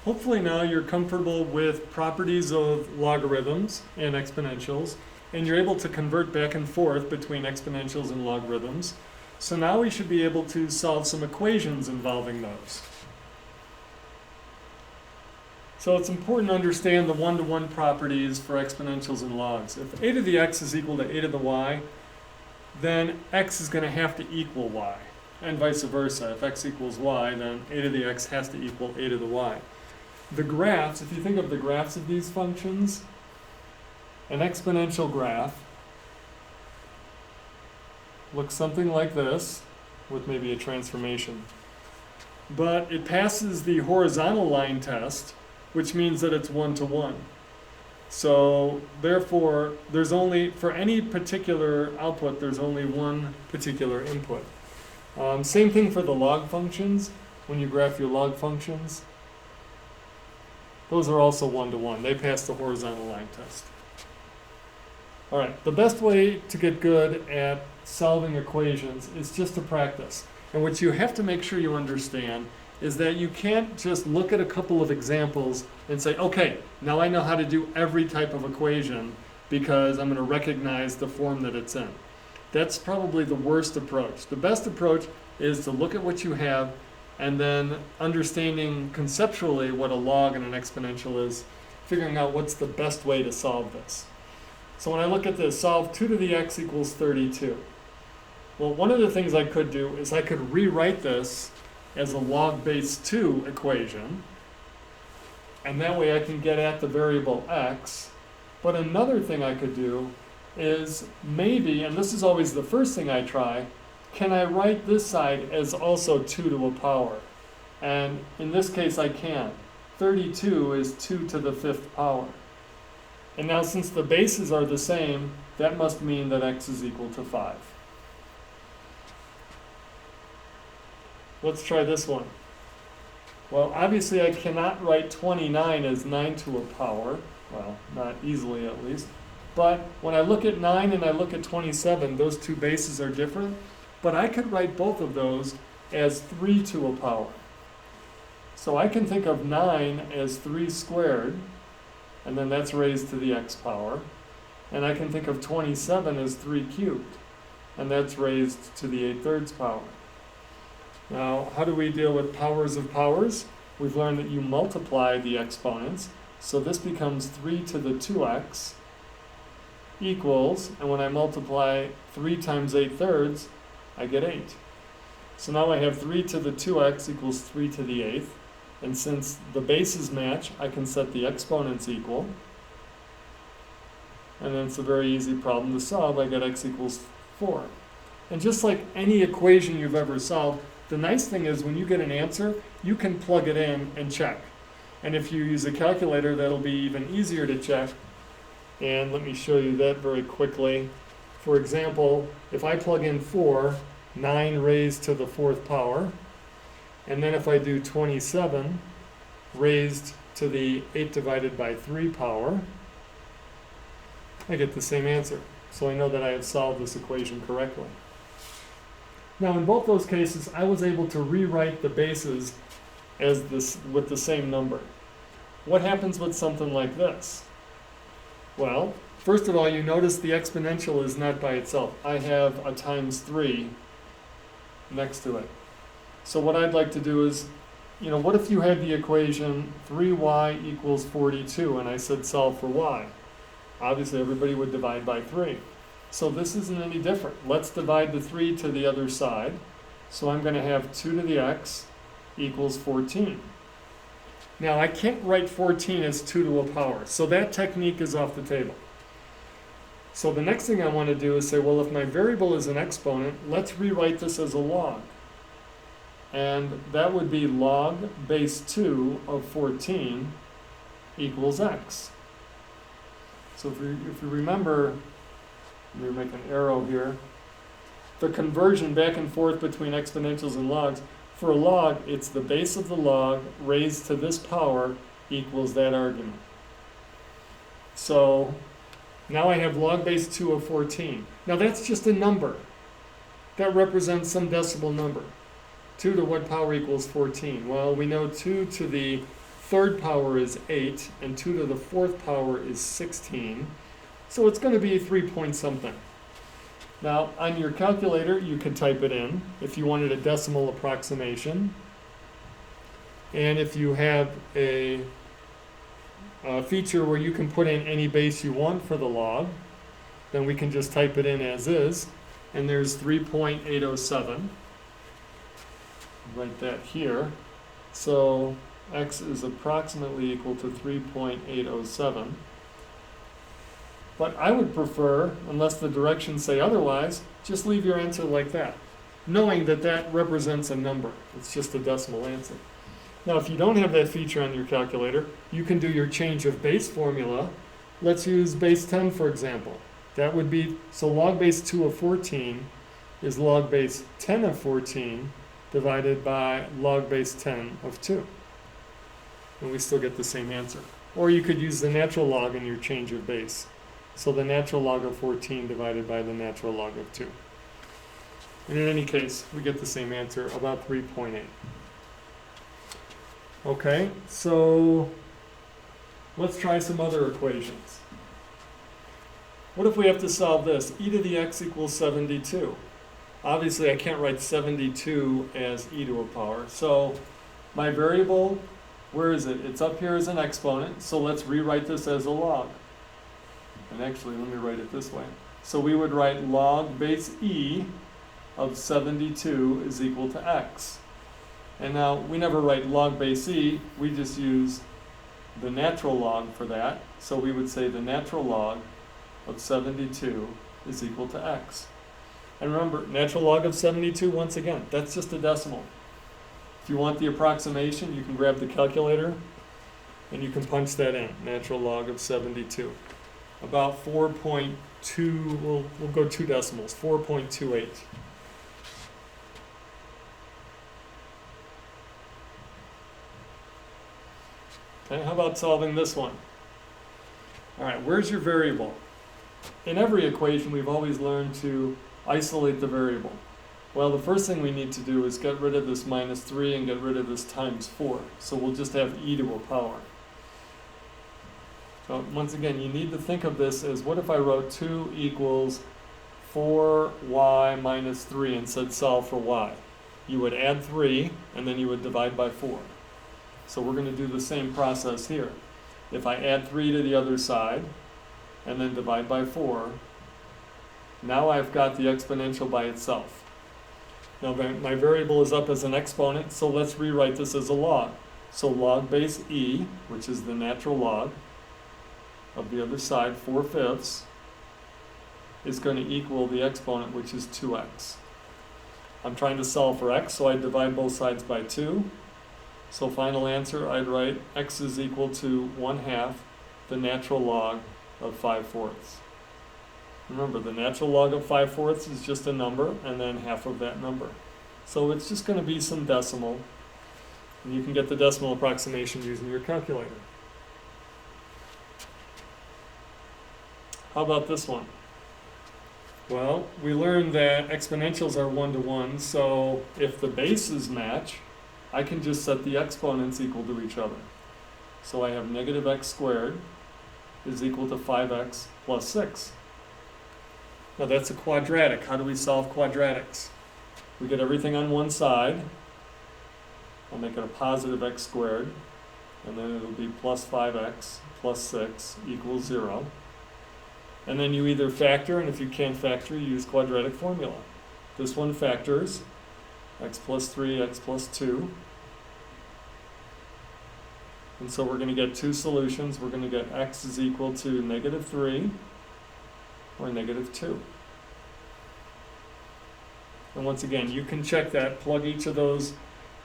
Hopefully now you're comfortable with properties of logarithms and exponentials, and you're able to convert back and forth between exponentials and logarithms. So now we should be able to solve some equations involving those. So it's important to understand the one-to-one properties for exponentials and logs. If a to the x is equal to a to the y, then x is going to have to equal y, and vice versa. If x equals y, then a to the x has to equal a to the y. The graphs, if you think of the graphs of these functions, an exponential graph looks something like this, with maybe a transformation. But it passes the horizontal line test, which means that it's one-to-one. So therefore, there's only, for any particular output, there's only one particular input. Same thing for the log functions. When you graph your log functions, those are also one-to-one. They pass the horizontal line test. All right, the best way to get good at solving equations is just to practice. And what you have to make sure you understand is that you can't just look at a couple of examples and say, okay, now I know how to do every type of equation because I'm going to recognize the form that it's in. That's probably the worst approach. The best approach is to look at what you have and then understanding conceptually what a log and an exponential is, figuring out what's the best way to solve this. So when I look at this, solve 2 to the x equals 32. Well, one of the things I could do is I could rewrite this as a log base 2 equation, and that way I can get at the variable x. But another thing I could do is maybe, and this is always the first thing I try, can I write this side as also 2 to a power? And in this case I can. 32 is 2 to the 5th power. And now since the bases are the same, that must mean that x is equal to 5. Let's try this one. Well, obviously I cannot write 29 as 9 to a power. Well, not easily at least. But when I look at 9 and I look at 27, those two bases are different. But I could write both of those as 3 to a power. So I can think of 9 as 3 squared, and then that's raised to the x power. And I can think of 27 as 3 cubed, and that's raised to the 8/3 power. Now, how do we deal with powers of powers? We've learned that you multiply the exponents, so this becomes 3 to the 2x equals, and when I multiply 3 times 8/3, I get 8. So now I have 3 to the 2x equals 3 to the 8th, and since the bases match, I can set the exponents equal. And then it's a very easy problem to solve. I get x equals 4. And just like any equation you've ever solved, the nice thing is when you get an answer, you can plug it in and check. And if you use a calculator, that'll be even easier to check. And let me show you that very quickly. For example, if I plug in 4, 9 raised to the 4th power, and then if I do 27 raised to the 8 divided by 3 power, I get the same answer. So I know that I have solved this equation correctly. Now in both those cases, I was able to rewrite the bases as this with the same number. What happens with something like this? Well, first of all, you notice the exponential is not by itself. I have a times 3 next to it. So what I'd like to do is, what if you had the equation 3y equals 42 and I said solve for y? Obviously everybody would divide by 3. So this isn't any different. Let's divide the 3 to the other side. So I'm going to have 2 to the x equals 14. Now I can't write 14 as 2 to a power, so that technique is off the table. So the next thing I want to do is say, well, if my variable is an exponent, let's rewrite this as a log. And that would be log base 2 of 14 equals x. So if you remember, let me make an arrow here, the conversion back and forth between exponentials and logs, for a log, it's the base of the log raised to this power equals that argument. So now I have log base 2 of 14. Now that's just a number. That represents some decimal number. 2 to what power equals 14? Well, we know 2 to the third power is 8, and 2 to the fourth power is 16. So it's going to be 3 point something. Now, on your calculator, you could type it in if you wanted a decimal approximation. And if you have a feature where you can put in any base you want for the log, then we can just type it in as is. And there's 3.807. Write that here. So x is approximately equal to 3.807. But I would prefer, unless the directions say otherwise, just leave your answer like that, knowing that that represents a number. It's just a decimal answer. Now, if you don't have that feature on your calculator, you can do your change of base formula. Let's use base 10, for example. That would be, so log base 2 of 14 is log base 10 of 14 divided by log base 10 of 2. And we still get the same answer. Or you could use the natural log in your change of base. So the natural log of 14 divided by the natural log of 2. And in any case, we get the same answer, about 3.8. Okay, so let's try some other equations. What if we have to solve this? E to the x equals 72. Obviously, I can't write 72 as e to a power. So my variable, where is it? It's up here as an exponent. So let's rewrite this as a log. And actually, let me write it this way. So we would write log base e of 72 is equal to x. And now, we never write log base e, we just use the natural log for that. So we would say the natural log of 72 is equal to x. And remember, natural log of 72, once again, that's just a decimal. If you want the approximation, you can grab the calculator and you can punch that in, natural log of 72. About 4.2, we'll go 2 decimals, 4.28. Okay, how about solving this one? All right, where's your variable? In every equation, we've always learned to isolate the variable. Well, the first thing we need to do is get rid of this minus 3 and get rid of this times 4. So we'll just have e to a power. So once again, you need to think of this as, what if I wrote 2 equals 4y minus 3 and said solve for y? You would add 3, and then you would divide by 4. So we're going to do the same process here. If I add 3 to the other side, and then divide by 4, now I've got the exponential by itself. Now my variable is up as an exponent, so let's rewrite this as a log. So log base e, which is the natural log of the other side, 4/5, is going to equal the exponent, which is 2x. I'm trying to solve for x, so I divide both sides by 2. So final answer, I'd write x is equal to 1/2 the natural log of 5/4. Remember, the natural log of 5/4 is just a number, and then half of that number. So it's just going to be some decimal, and you can get the decimal approximation using your calculator. How about this one? Well, we learned that exponentials are 1 to 1, so if the bases match, I can just set the exponents equal to each other. So I have negative x squared is equal to 5x plus 6. Now that's a quadratic. How do we solve quadratics? We get everything on one side. I'll make it a positive x squared, and then it'll be plus 5x plus 6 equals 0. And then you either factor, and if you can't factor, you use quadratic formula. This one factors, x plus 3, x plus 2. And so we're going to get two solutions. We're going to get x is equal to negative 3 or negative 2. And once again, you can check that, plug each of those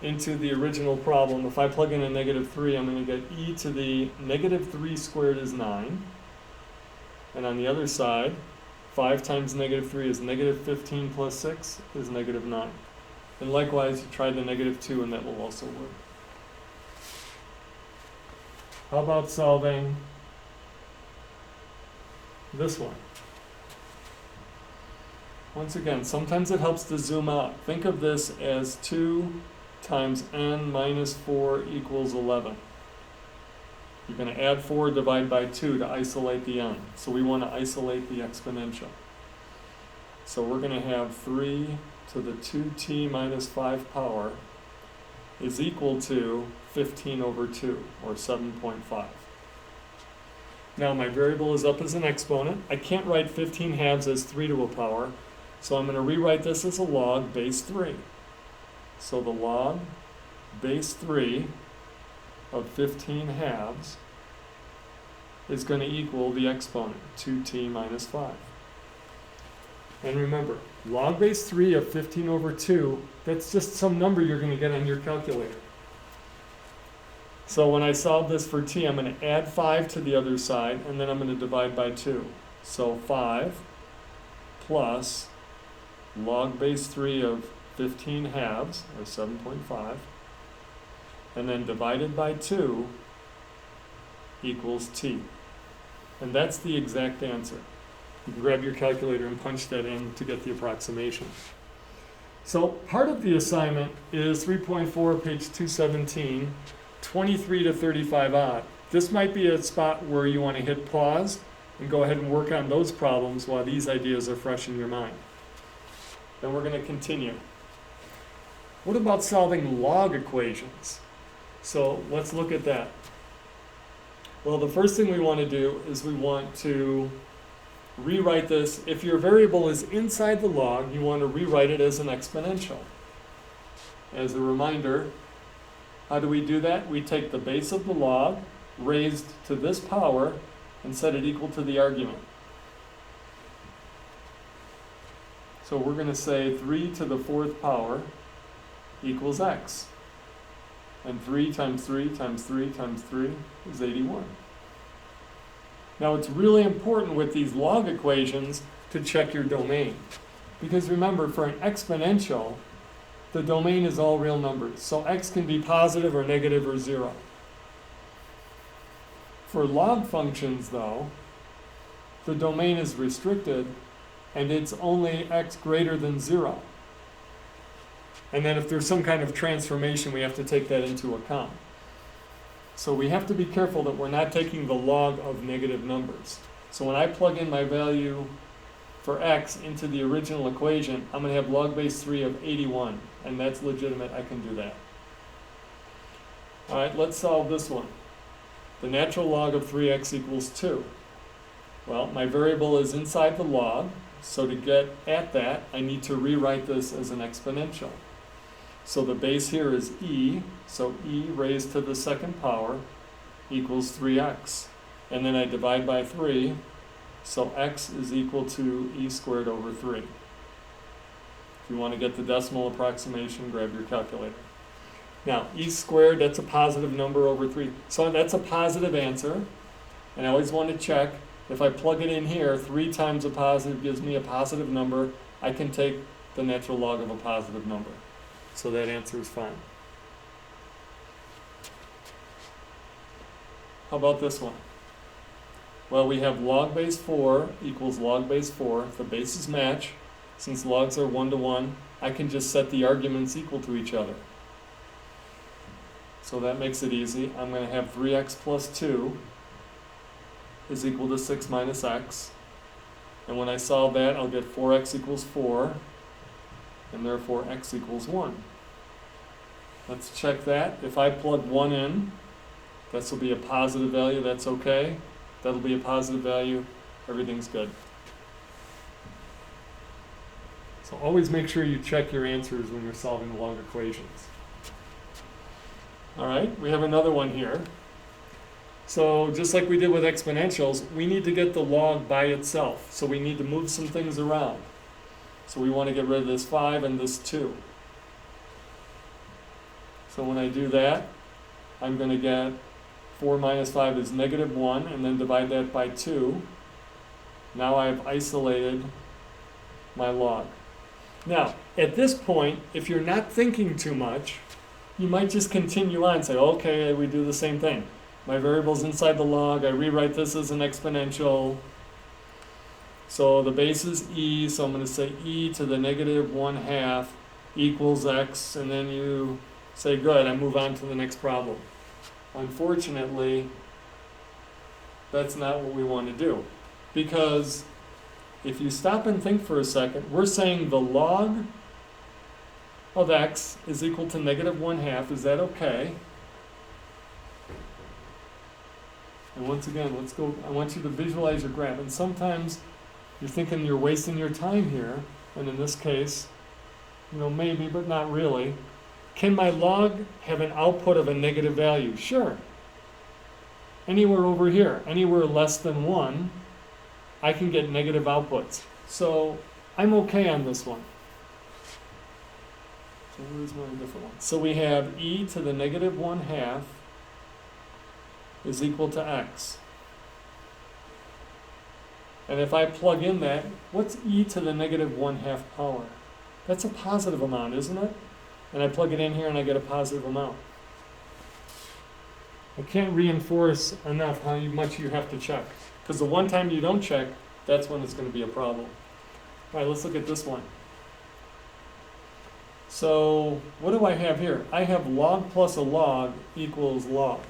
into the original problem. If I plug in a negative 3, I'm going to get e to the negative 3 squared is 9. And on the other side, 5 times negative 3 is negative 15 plus 6 is negative 9. And likewise, you try the negative 2 and that will also work. How about solving this one? Once again, sometimes it helps to zoom out. Think of this as 2 times n minus 4 equals 11. You're going to add 4, divide by 2 to isolate the n. So we want to isolate the exponential. So we're going to have 3 to the 2t minus 5 power is equal to 15 over 2, or 7.5. Now my variable is up as an exponent. I can't write 15 halves as 3 to a power, so I'm going to rewrite this as a log base 3. So the log base 3 of 15 halves is going to equal the exponent, 2t minus 5. And remember, log base 3 of 15 over 2, that's just some number you're going to get on your calculator. So when I solve this for t, I'm going to add 5 to the other side, and then I'm going to divide by 2. So 5 plus log base 3 of 15 halves, or 7.5, and then divided by 2 equals t. And that's the exact answer. You can grab your calculator and punch that in to get the approximation. So part of the assignment is 3.4, page 217, 23 to 35 odd. This might be a spot where you want to hit pause and go ahead and work on those problems while these ideas are fresh in your mind. Then we're going to continue. What about solving log equations? So let's look at that. Well, the first thing we want to do is we want to rewrite this. If your variable is inside the log, you want to rewrite it as an exponential. As a reminder, how do we do that? We take the base of the log raised to this power and set it equal to the argument. So we're going to say 3 to the 4th power equals x. And 3 times 3 times 3 times 3 is 81. Now it's really important with these log equations to check your domain. Because remember, for an exponential, the domain is all real numbers. So x can be positive or negative or 0. For log functions, though, the domain is restricted and it's only x greater than 0. And then if there's some kind of transformation, we have to take that into account. So we have to be careful that we're not taking the log of negative numbers. So when I plug in my value for x into the original equation, I'm going to have log base 3 of 81. And that's legitimate. I can do that. All right, let's solve this one. The natural log of 3x equals 2. Well, my variable is inside the log. So to get at that, I need to rewrite this as an exponential. So the base here is e, so e raised to the 2nd power equals 3x. And then I divide by 3, so x is equal to e squared over 3. If you want to get the decimal approximation, grab your calculator. Now, e squared, that's a positive number over 3. So that's a positive answer. And I always want to check, if I plug it in here, 3 times a positive gives me a positive number. I can take the natural log of a positive number. So that answer is fine. How about this one? Well, we have log base 4 equals log base 4. If the bases match, since logs are 1 to 1, I can just set the arguments equal to each other. So that makes it easy. I'm going to have 3x plus 2 is equal to 6 minus x. And when I solve that, I'll get 4x equals 4. And therefore x equals 1. Let's check that. If I plug 1 in, this will be a positive value, that's okay. That'll be a positive value, everything's good. So always make sure you check your answers when you're solving log equations. All right, we have another one here. So just like we did with exponentials, we need to get the log by itself. So we need to move some things around. So we want to get rid of this 5 and this 2. So when I do that, I'm going to get 4 minus 5 is negative 1, and then divide that by 2. Now I've isolated my log. Now, at this point, if you're not thinking too much, you might just continue on and say, okay, we do the same thing. My variable's inside the log, I rewrite this as an exponential. So the base is e, so I'm going to say e to the negative 1/2 equals x, and then you say, good, I move on to the next problem. Unfortunately, That's not what we want to do. Because if you stop and think for a second, we're saying the log of x is equal to negative 1/2. Is that okay? And once again, let's go, I want you to visualize your graph. And sometimes you're thinking you're wasting your time here. And in this case, maybe, but not really. Can my log have an output of a negative value? Sure. Anywhere over here, anywhere less than 1, I can get negative outputs. So I'm okay on this one. So where's my different one? So we have e to the negative 1/2 is equal to x. And if I plug in that, what's e to the negative 1/2 power? That's a positive amount, isn't it? And I plug it in here and I get a positive amount. I can't reinforce enough how much you have to check. Because the one time you don't check, that's when it's going to be a problem. All right, let's look at this one. So what do I have here? I have log plus a log equals log.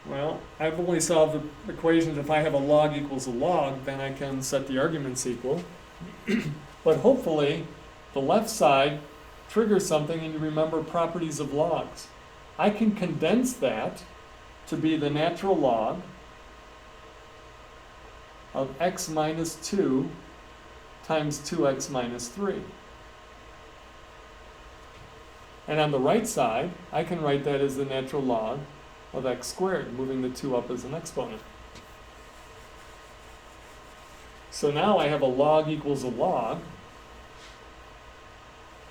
Well, I've only solved the equations if I have a log equals a log, then I can set the arguments equal. But hopefully, the left side triggers something and you remember properties of logs. I can condense that to be the natural log of x minus 2 times 2x minus 3. And on the right side, I can write that as the natural log of x squared, moving the 2 up as an exponent. So now I have a log equals a log,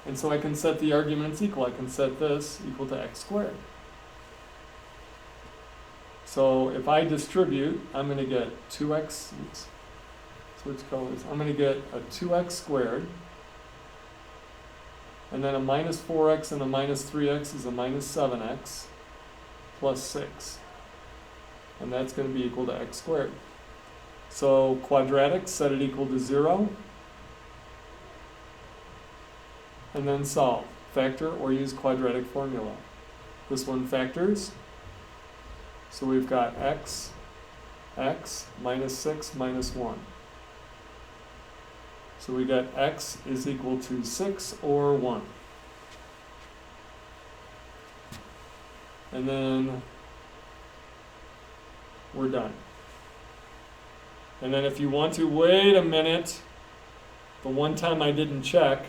and so I can set the arguments equal. I can set this equal to x squared. So if I distribute, I'm going to get 2x, switch colors, I'm going to get a 2x squared, and then a minus 4x and a minus 3x is a minus 7x plus 6. And that's going to be equal to x squared. So quadratic, set it equal to 0, and then solve. Factor or use quadratic formula. This one factors. So we've got x minus 6 minus 1. So we got x is equal to 6 or 1. And then we're done. And then if you want to, wait a minute, the one time I didn't check,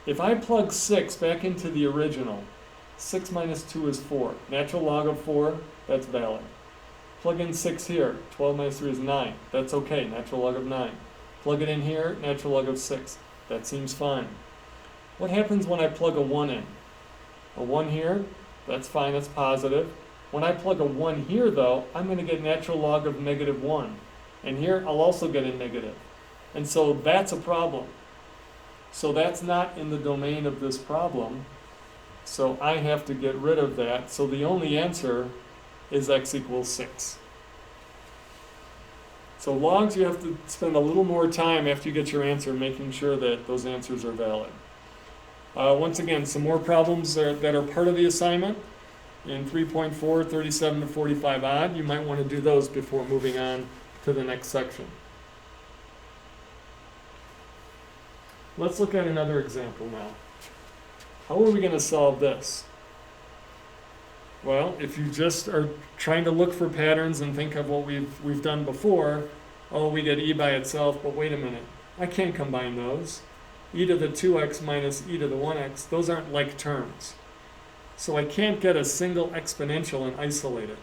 if I plug 6 back into the original, 6 minus 2 is 4. Natural log of 4, that's valid. Plug in 6 here, 12 minus 3 is 9. That's okay, natural log of 9. Plug it in here, natural log of 6. That seems fine. What happens when I plug a 1 in? A 1 here, that's fine, that's positive. When I plug a 1 here though, I'm going to get natural log of negative 1. And here I'll also get a negative. And so that's a problem. So that's not in the domain of this problem. So I have to get rid of that. So the only answer is x equals 6. So logs, you have to spend a little more time after you get your answer making sure that those answers are valid. Once again, some more problems that are part of the assignment. In 3.4, 37 to 45 odd, you might want to do those before moving on to the next section. Let's look at another example now. How are we going to solve this? Well, if you just are trying to look for patterns and think of what we've done before, oh, we get e by itself, but wait a minute, I can't combine those. E to the 2x minus e to the 1x, those aren't like terms. So I can't get a single exponential and isolate it.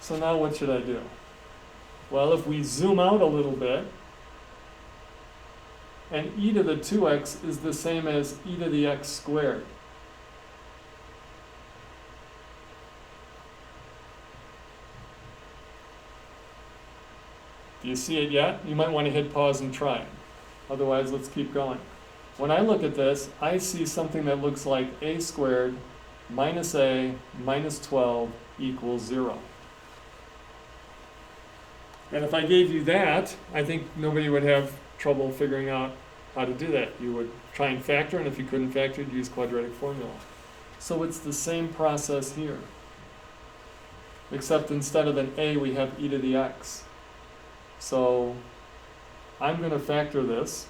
So now what should I do? Well, if we zoom out a little bit, and e to the 2x is the same as e to the x squared. Do you see it yet? You might want to hit pause and try it. Otherwise, let's keep going. When I look at this, I see something that looks like a squared minus a minus 12 equals 0. And if I gave you that, I think nobody would have trouble figuring out how to do that. You would try and factor, and if you couldn't factor, you'd use quadratic formula. So it's the same process here. except instead of an a, we have e to the x. So I'm going to factor this,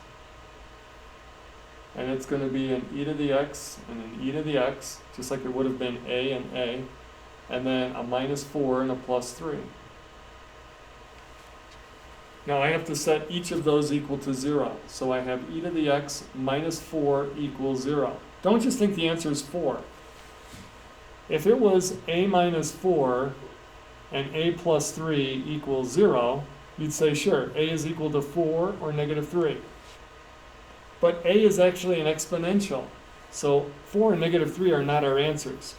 and it's going to be an e to the x and an e to the x, just like it would have been a, and then a minus 4 and a plus 3. Now I have to set each of those equal to 0. So I have e to the x minus 4 equals 0. Don't just think the answer is 4. If it was a minus 4 and a plus 3 equals 0, you'd say, sure, a is equal to 4 or negative 3. But a is actually an exponential. So 4 and negative 3 are not our answers.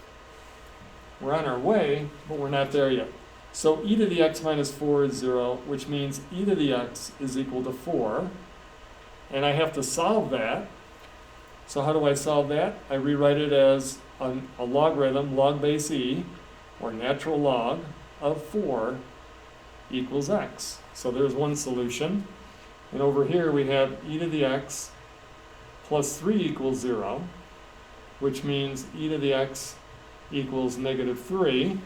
We're on our way, but we're not there yet. So e to the x minus 4 is 0, which means e to the x is equal to 4. And I have to solve that. So how do I solve that? I rewrite it as a logarithm, log base e, or natural log, of 4 equals x. So there's one solution. And over here we have e to the x plus 3 equals 0, which means e to the x equals negative 3.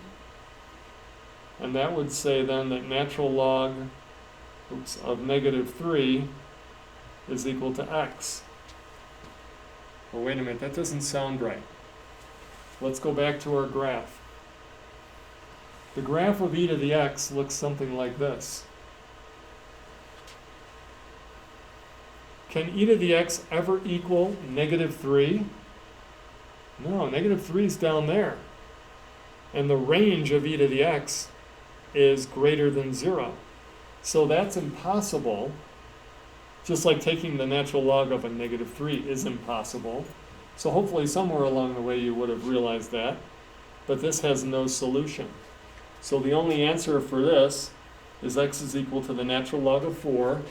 And that would say then that natural log of negative 3 is equal to x. Well, wait a minute, that doesn't sound right. Let's go back to our graph. The graph of e to the x looks something like this. Can e to the x ever equal negative 3? No, negative 3 is down there. And the range of e to the x is greater than 0. So that's impossible. Just like taking the natural log of a negative 3 is impossible. So hopefully somewhere along the way you would have realized that. But this has no solution. So the only answer for this is x is equal to the natural log of 4